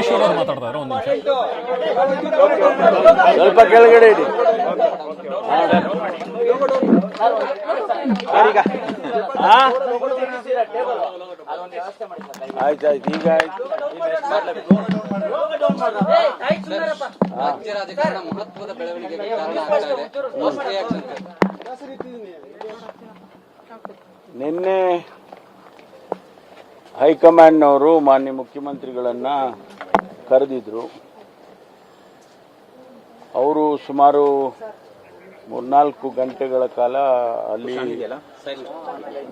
ಪರಮೇಶ್ವರ್ ಅವರು ಮಾತಾಡ್ತಾರೆ. ಒಂದು ನಿಮಿಷ ಸ್ವಲ್ಪ ಕೆಳಗಡೆ ಇಡಿ. ಆಯ್ತಾಯ್ತು, ಈಗ ಆಯ್ತು. ರಾಜ್ಯ ರಾಜಕಾರಣ ಮಹತ್ವದ ಬೆಳವಣಿಗೆಗೆ ಕಾರಣ ಆಗ್ತಾ ಇದೆ. ನಿನ್ನೆ ಹೈಕಮಾಂಡ್ನವರು ಮಾನ್ಯ ಮುಖ್ಯಮಂತ್ರಿಗಳನ್ನ ಕರೆದಿದ್ರು. ಅವರು ಸುಮಾರು 3-4 ಗಂಟೆಗಳ ಕಾಲ ಅಲ್ಲಿ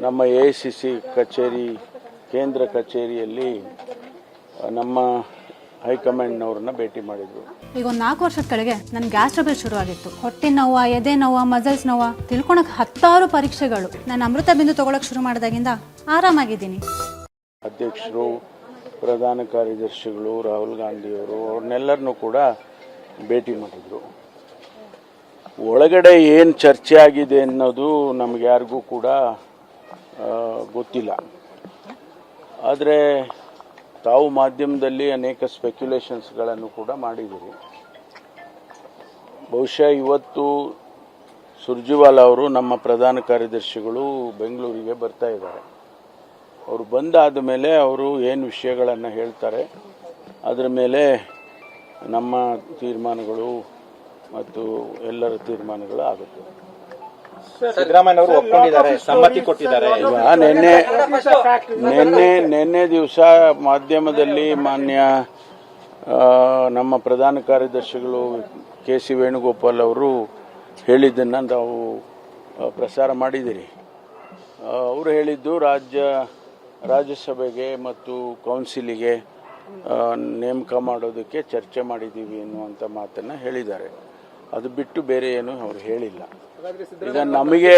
ನಮ್ಮ AICC ಕಚೇರಿ, ಕೇಂದ್ರ ಕಚೇರಿಯಲ್ಲಿ ನಮ್ಮ ಹೈಕಮಾಂಡ್ನವ್ರನ್ನ ಭೇಟಿ ಮಾಡಿದ್ರು. ಈಗ ಒಂದು 4 ವರ್ಷದ ಕೆಳಗೆ ನನ್ನ ಗ್ಯಾಸ್ ಟ್ರಬಲ್ ಶುರು ಆಗಿತ್ತು. ಹೊಟ್ಟೆ ನೋವು, ಎದೆ ನೋವು, ಮಸಲ್ಸ್ ನೋವು, ತಿಳ್ಕೊಳಕ್ 10 ಪರೀಕ್ಷೆಗಳು. ನಾನು ಅಮೃತ ಬಿಂದು ತಗೊಳಕ್ ಶುರು ಮಾಡಿದಾಗಿಂದ ಆರಾಮಾಗಿದ್ದೀನಿ. ಅಧ್ಯಕ್ಷರು, ಪ್ರಧಾನ ಕಾರ್ಯದರ್ಶಿಗಳು, ರಾಹುಲ್ ಗಾಂಧಿಯವರು ಅವ್ರನ್ನೆಲ್ಲರನ್ನೂ ಕೂಡ ಭೇಟಿ ಮಾಡಿದ್ರು. ಒಳಗಡೆ ಏನು ಚರ್ಚೆ ಆಗಿದೆ ಅನ್ನೋದು ನಮ್ಗೆ ಯಾರಿಗೂ ಕೂಡ ಗೊತ್ತಿಲ್ಲ. ಆದರೆ ತಾವು ಮಾಧ್ಯಮದಲ್ಲಿ ಅನೇಕ ಸ್ಪೆಕ್ಯುಲೇಷನ್ಸ್ಗಳನ್ನು ಕೂಡ ಮಾಡಿದ್ದೀರಿ. ಬಹುಶಃ ಇವತ್ತು ಸುರ್ಜೇವಾಲಾ ಅವರು, ನಮ್ಮ ಪ್ರಧಾನ ಕಾರ್ಯದರ್ಶಿಗಳು ಬೆಂಗಳೂರಿಗೆ ಬರ್ತಾ ಇದ್ದಾರೆ. ಅವರು ಬಂದಾದ ಮೇಲೆ ಅವರು ಏನು ವಿಷಯಗಳನ್ನು ಹೇಳ್ತಾರೆ ಅದರ ಮೇಲೆ ನಮ್ಮ ತೀರ್ಮಾನಗಳು ಮತ್ತು ಎಲ್ಲರ ತೀರ್ಮಾನಗಳು ಆಗುತ್ತೆ. ಸಿದ್ದರಾಮಯ್ಯ ಅವರು ಒಪ್ಪಿಕೊಂಡಿದ್ದಾರೆ, ಸಮ್ಮತಿ ಕೊಟ್ಟಿದ್ದಾರೆ. ನಿನ್ನೆ ದಿವಸ ಮಾಧ್ಯಮದಲ್ಲಿ ಮಾನ್ಯ ನಮ್ಮ ಪ್ರಧಾನ ಕಾರ್ಯದರ್ಶಿಗಳು KC ವೇಣುಗೋಪಾಲ್ ಅವರು ಹೇಳಿದ್ದನ್ನು ನಾವು ಪ್ರಸಾರ ಮಾಡಿದ್ದೀರಿ. ಅವರು ಹೇಳಿದ್ದು ರಾಜ್ಯಸಭೆಗೆ ಮತ್ತು ಕೌನ್ಸಿಲಿಗೆ ನೇಮಕ ಮಾಡೋದಕ್ಕೆ ಚರ್ಚೆ ಮಾಡಿದ್ದೀವಿ ಎನ್ನುವಂಥ ಮಾತನ್ನು ಹೇಳಿದ್ದಾರೆ. ಅದು ಬಿಟ್ಟು ಬೇರೆ ಏನು ಅವರು ಹೇಳಿಲ್ಲ. ಈಗ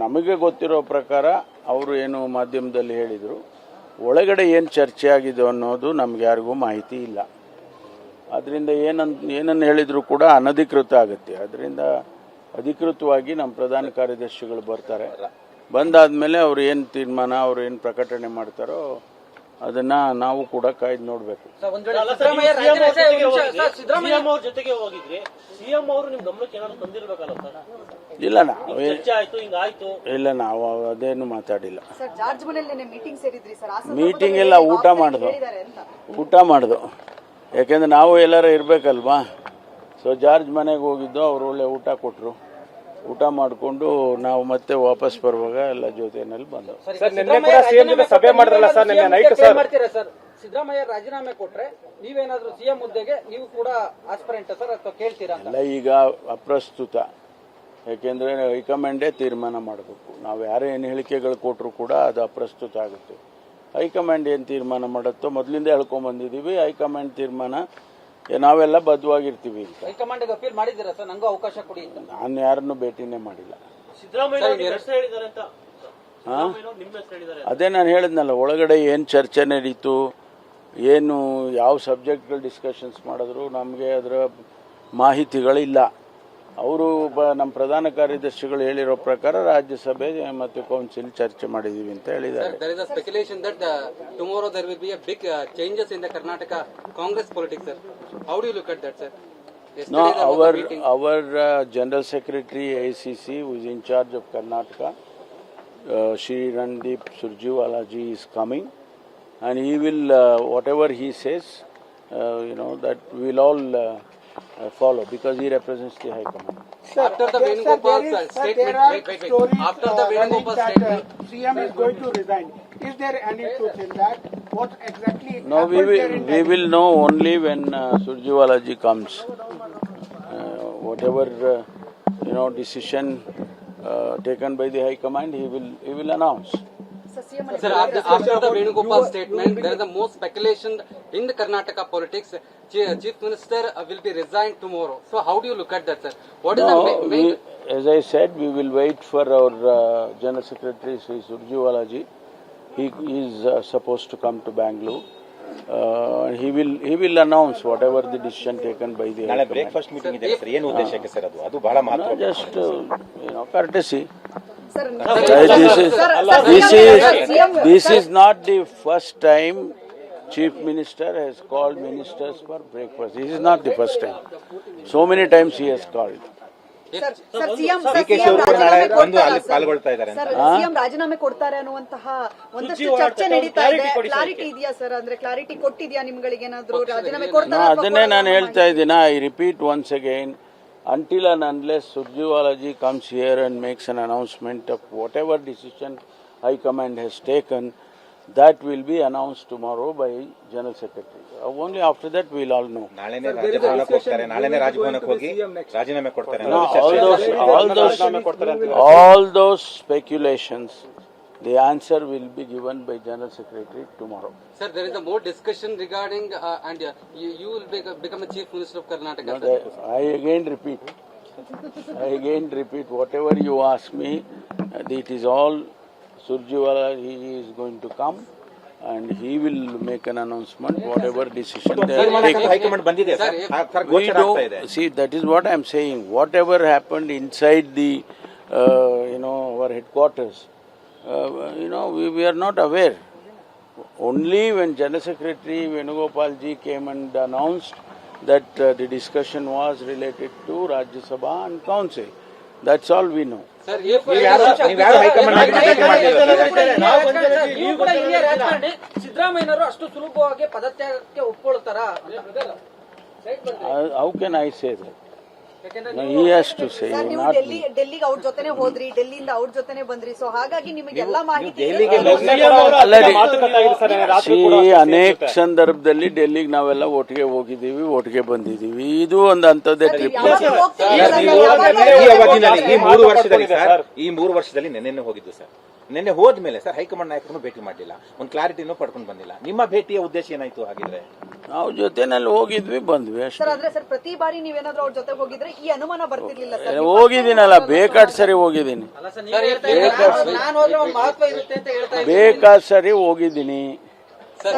ನಮಗೆ ಗೊತ್ತಿರೋ ಪ್ರಕಾರ ಅವರು ಏನು ಮಾಧ್ಯಮದಲ್ಲಿ ಹೇಳಿದರು, ಒಳಗಡೆ ಏನು ಚರ್ಚೆ ಆಗಿದೆ ಅನ್ನೋದು ನಮ್ಗೆ ಯಾರಿಗೂ ಮಾಹಿತಿ ಇಲ್ಲ. ಅದರಿಂದ ಏನನ್ನು ಹೇಳಿದರೂ ಕೂಡ ಅನಧಿಕೃತ ಆಗುತ್ತೆ. ಅದರಿಂದ ಅಧಿಕೃತವಾಗಿ ನಮ್ಮ ಪ್ರಧಾನ ಕಾರ್ಯದರ್ಶಿಗಳು ಬರ್ತಾರೆ. ಬಂದಾದ್ಮೇಲೆ ಅವ್ರು ಏನು ತೀರ್ಮಾನ, ಅವ್ರು ಏನು ಪ್ರಕಟಣೆ ಮಾಡ್ತಾರೋ ಅದನ್ನ ನಾವು ಕೂಡ ಕಾಯ್ದು ನೋಡ್ಬೇಕು. ಇಲ್ಲ, ನಾವು ಅದೇನು ಮಾತಾಡಿಲ್ಲ. ಮೀಟಿಂಗ್ ಎಲ್ಲ ಊಟ ಮಾಡ್ದು. ಯಾಕೆಂದ್ರೆ ನಾವು ಎಲ್ಲಾರ ಇರ್ಬೇಕಲ್ವಾ. ಸೊ ಜಾರ್ಜ್ ಮನೆಗೆ ಹೋಗಿದ್ದು, ಅವ್ರು ಒಳ್ಳೆ ಊಟ ಕೊಟ್ಟರು. ಊಟ ಮಾಡಿಕೊಂಡು ನಾವು ಮತ್ತೆ ವಾಪಸ್ ಬರುವಾಗ ಎಲ್ಲ ಜೊತೆನಲ್ಲಿ ಬಂದವು. ಸಭೆ ಮಾಡಿದ್ರಲ್ಲ ಸರ್, ನಿನ್ನೆ ನೈಟ್ ಸರ್. ಸಿದ್ದರಾಮಯ್ಯ ರಾಜೀನಾಮೆ ಕೊಟ್ರೆ ನೀವೇನಾದ್ರೂ CM ಹುದ್ದೆಗೆ ನೀವು ಕೂಡ ಆಸ್ಪರೆಂಟ್ ಸರ್ ಅಥವಾ ಕೇಳ್ತೀರಾ? ಎಲ್ಲ ಈಗ ಅಪ್ರಸ್ತುತ. ಯಾಕೆಂದ್ರೆ ಹೈಕಮಾಂಡೇ ತೀರ್ಮಾನ ಮಾಡಬೇಕು. ನಾವು ಯಾರೇ ಏನು ಹೇಳಿಕೆಗಳು ಕೊಟ್ಟರು ಕೂಡ ಅದು ಅಪ್ರಸ್ತುತ ಆಗುತ್ತೆ. ಹೈಕಮಾಂಡ್ ಏನು ತೀರ್ಮಾನ ಮಾಡುತ್ತೋ ಮೊದಲಿಂದ ಹೇಳ್ಕೊಂಡ್ಬಂದಿದ್ದೀವಿ. ಹೈಕಮಾಂಡ್ ತೀರ್ಮಾನ ನಾವೆಲ್ಲ ಬದ್ಧವಾಗಿರ್ತೀವಿ. ಹೈಕಮಾಂಡ್ಗೆ ಅಪೀಲ್ ಮಾಡಿದ್ದೀರಾ ಸರ್? ನಂಗೂ ಅವಕಾಶ ಕೊಡಿ. ನಾನು ಯಾರನ್ನು ಭೇಟಿನೇ ಮಾಡಿಲ್ಲ. ಅದೇ ನಾನು ಹೇಳಿದ್ನಲ್ಲ, ಒಳಗಡೆ ಏನು ಚರ್ಚೆ ನಡೀತು, ಏನು ಯಾವ ಸಬ್ಜೆಕ್ಟ್ಗಳು ಡಿಸ್ಕಷನ್ಸ್ ಮಾಡಿದ್ರು ನಮಗೆ ಅದರ ಮಾಹಿತಿಗಳಿಲ್ಲ. ಅವರು ನಮ್ಮ ಪ್ರಧಾನ ಕಾರ್ಯದರ್ಶಿಗಳು ಹೇಳಿರೋ ಪ್ರಕಾರ ರಾಜ್ಯಸಭೆ ಮತ್ತು ಕೌನ್ಸಿಲ್ ಚರ್ಚೆ ಮಾಡಿದೀವಿ ಅಂತ ಹೇಳಿದ್ದಾರೆ. There is a speculation that tomorrow there will be a big changes in the Karnataka Congress politics, sir. How do you look at that, sir? No, our General Secretary AICC, who is in charge of Karnataka, Shri Randeep Surjewala ji is coming, and he will whatever he says, that we will all follow, because he represents the High Command. After the Venugopal statement, after the Venugopal statement, CM is going to resign. Is there any truth in that? What exactly? No, we will know only when Surjewala ji comes. Whatever decision taken by the High Command, he will announce. Sir, after the Venugopal statement, there is the most speculation in the Karnataka politics. Chief Minister will be resigned tomorrow. So how do you look at that, sir? What is the as I said, we will wait for our General Secretary, Sri Surjewala ji. He is supposed to come to Bangalore. He will announce whatever the decision taken by the ನಾಳೆ breakfast meeting ಇದೆ sir. ಏನು ಉದ್ದೇಶಕ್ಕೆ sir ಅದು ಬಹಳ ಮಹತ್ವ. Just courtesy. This is not the first time Chief Minister has called ministers for breakfast. This is not the first time. So many times he has called. Sir CM DK. Shivakumar ನಾಳೆ ಬಂದು ಅಲ್ಲಿ ಪಾಲ್ಗೊಳ್ತಾ ಇದ್ದಾರೆ ಅಂತ. ಸರ್ ಸಿಎಂ ರಾಜೀನಾಮೆ ಕೊಡ್ತಾರೆ ಅನ್ನುವಂತಹ ಒಂದಷ್ಟು ಚರ್ಚೆ ನಡೀತಾ ಇದೆ. ಕ್ಲಾರಿಟಿ ಇದೆಯಾ ಸರ್? ಅಂದ್ರೆ ಕ್ಲಾರಿಟಿ ಕೊಟ್ಟಿದ್ಯಾ ನಿಮ್ಗಳಿಗೆ ಏನಾದ್ರು ರಾಜೀನಾಮೆ ಕೊಡ್ತಾರೆ? ಅದನ್ನೇ ನಾನು ಹೇಳ್ತಾ ಇದ್ದೀನಿ. I repeat once again, until and unless Surjewalaji comes here and makes an announcement of whatever decision High Command has taken, that will be announced tomorrow by General Secretary. Only after that we will all know. ನಾಳೆನೇ ರಾಜಭವನಕ್ಕೆ ಹೋಗ್ತಾರೆ, ನಾಳೆನೇ ರಾಜಭವನಕ್ಕೆ ಹೋಗಿ ರಾಜೀನಾಮೆ ಕೊಡ್ತಾರೆ. No, all those speculations, the answer will be given by General Secretary tomorrow. Sir, there is a more discussion regarding and you will become a Chief Minister of Karnataka. Sir. I again repeat, whatever you ask me, it is all Surjewala. He is going to come and he will make an announcement, whatever decision they are taking. High command ಬಂದಿದೆ sir, We ಗೋಚರ ಆಗ್ತಾ ಇದೆ. see, that is what I am saying. Whatever happened inside the, our headquarters, we are not aware. Only when General Secretary Venugopal ji came and announced that the discussion was related to Rajya Sabha and Council. That's all we know. Sir, ನೀವ್ಯಾರು high command ಆಗಿ ಭೇಟಿ ಮಾಡಲಿಲ್ಲ sir? ನೀವು ಕೂಡ ಹಿರಿಯ ರಾಜಕಾರಣಿ, ಸಿದ್ದರಾಮಯ್ಯನವರು ಅಷ್ಟು ಸುಲಭವಾಗಿ ಪದತ್ಯಾಗಕ್ಕೆ ಒಪ್ಕೊಳ್ತಾರ? How can I say that? No, he has to say, sir ನೀವು not me. ಡೆಲ್ಲಿಗೆ ಅವ್ರ ಜೊತೆನೆ ಹೋದ್ರಿ, ಡೆಲ್ಲಿಯಿಂದ ಅವ್ರ ಜೊತೆನೆ ಬಂದ್ರಿ, ಸೊ ಹಾಗಾಗಿ ನಿಮಗೆ ಎಲ್ಲಾ ಮಾಹಿತಿ ದೆಹಲಿಗೆ ಅನೇಕ ಸಂದರ್ಭದಲ್ಲಿ ಡೆಲ್ಲಿಗೆ ನಾವೆಲ್ಲ ಒಟ್ಟಿಗೆ ಹೋಗಿದ್ದೀವಿ, ಒಟ್ಟಿಗೆ ಬಂದಿದ್ದೀವಿ. ಇದು ಒಂದು ಅಂತದೇ ಟ್ರಿಪ್. ಈ ಅವಧಿನಲ್ಲಿ ಈ 3 ವರ್ಷದಲ್ಲಿ ನೆನ್ನೆ ಹೋಗಿದ್ದು ಸರ್. ನಿನ್ನೆ ಹೋದ್ಮೇಲೆ ಸರ್ ಹೈಕಮಾಂಡ್ ನಾಯಕರನ್ನು ಭೇಟಿ ಮಾಡಲಿಲ್ಲ, ಒಂದು ಕ್ಲಾರಿಟಿನೂ ಪಡ್ಕೊಂಡು ಬಂದಿಲ್ಲ. ನಿಮ್ಮ ಭೇಟಿಯ ಉದ್ದೇಶ ಏನಾಯ್ತು ಹಾಗಿದ್ರೆ? ನಾವು ಜೊತೆನಲ್ಲಿ ಹೋಗಿದ್ವಿ, ಬಂದ್ವಿ ಅಷ್ಟೇ. ಸರ್. ಅಂದ್ರೆ ಸರ್ ಪ್ರತಿ ಬಾರಿ ನೀವೇನಾದ್ರೂ ಅವ್ರ ಜೊತೆ ಹೋಗಿದ್ರೆ ಈ ಅನುಮಾನ ಬರ್ತಿರ್ಲಿಲ್ಲ ಸರ್? ಹೋಗಿದ್ದೀನಲ್ಲ, ಬೇಕಾದ ಸರಿ ಹೋಗಿದ್ದೀನಿ, ನಾನು ಹೋದ್ರೆ ಒಂದು ಮಹತ್ವ ಇರುತ್ತೆ ಅಂತ ಹೇಳ್ತಾ ಇದ್ದೀನಿ. ಬೇಕಾದ ಸರಿ ಹೋಗಿದ್ದೀನಿ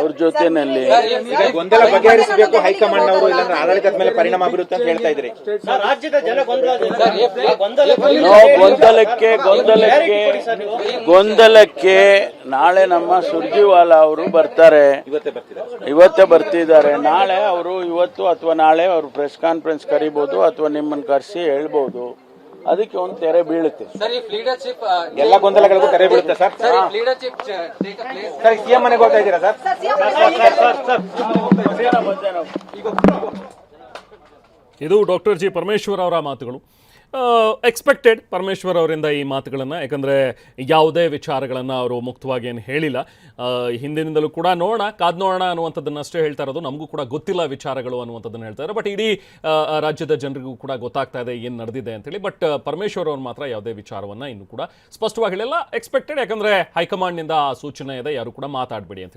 ಅವ್ರ ಜೊತೆನಲ್ಲಿ. ಈಗ ಗೊಂದಲ ಬಗೆಹರಿಸಬೇಕು ಹೈಕಮಾಂಡ್ ಅವರು, ಇಲ್ಲಾಂದ್ರೆ ಆಡಳಿತದ ಮೇಲೆ ಪರಿಣಾಮ ಬೀರುತ್ತೆ ಅಂತ ಹೇಳ್ತಾ ಇದ್ರಿ. ರಾಜ್ಯದ ಜನ ಗೊಂದಲಕ್ಕೆ ನಾಳೆ ನಮ್ಮ ಸುರ್ಜಿವಾಲಾ ಅವರು ಬರ್ತಾರೆ. ಇವತ್ತೇ ಬರ್ತಿದ್ದಾರೆ. ನಾಳೆ ಅವರು ಇವತ್ತು ಅಥವಾ ನಾಳೆ ಅವರು ಪ್ರೆಸ್ ಕಾನ್ಫರೆನ್ಸ್ ಕರಿಬಹುದು ಅಥವಾ ನಿಮ್ಮನ್ನು ಕರೆಸಿ ಹೇಳ್ಬಹುದು. ಅದಕ್ಕೆ ಒಂದು ತೆರೆ ಬೀಳುತ್ತೆ. Sir, if leadership ಎಲ್ಲ ಗೊಂದಲಗಳಿಗೂ ತೆರೆ ಬೀಳುತ್ತೆ sir. Sir, if leadership take a place. Sir CM ಮನೆಗೆ ಹೋಗ್ತಾ ಇದ್ದೀರಾ ಸರ್? ಇದು ಡಾಕ್ಟರ್ ಜಿ ಪರಮೇಶ್ವರ್ ಅವರ ಮಾತುಗಳು. ಎಕ್ಸ್ಪೆಕ್ಟೆಡ್ ಪರಮೇಶ್ವರ್ ಅವರಿಂದ ಈ ಮಾತುಗಳನ್ನು, ಯಾಕಂದರೆ ಯಾವುದೇ ವಿಚಾರಗಳನ್ನು ಅವರು ಮುಕ್ತವಾಗಿ ಏನು ಹೇಳಿಲ್ಲ. ಹಿಂದಿನಿಂದಲೂ ಕೂಡ ಕಾದ್ ನೋಡೋಣ ಅನ್ನುವಂಥದ್ದನ್ನಷ್ಟೇ ಹೇಳ್ತಾ ಇರೋದು. ನಮಗೂ ಕೂಡ ಗೊತ್ತಿಲ್ಲ ವಿಚಾರಗಳು ಅನ್ನುವಂಥದ್ದನ್ನು ಹೇಳ್ತಾರೆ. ಬಟ್ ಇಡೀ ರಾಜ್ಯದ ಜನರಿಗೂ ಕೂಡ ಗೊತ್ತಾಗ್ತಾ ಇದೆ ಏನು ನಡೆದಿದೆ ಅಂತೇಳಿ. ಬಟ್ ಪರಮೇಶ್ವರ್ ಅವರು ಮಾತ್ರ ಯಾವುದೇ ವಿಚಾರವನ್ನು ಇನ್ನೂ ಕೂಡ ಸ್ಪಷ್ಟವಾಗಿ ಹೇಳಿಲ್ಲ. ಎಕ್ಸ್ಪೆಕ್ಟೆಡ್, ಯಾಕಂದರೆ ಹೈಕಮಾಂಡ್ನಿಂದ ಆ ಸೂಚನೆ ಇದೆ, ಯಾರು ಕೂಡ ಮಾತಾಡಬೇಡಿ ಅಂತೇಳಿ.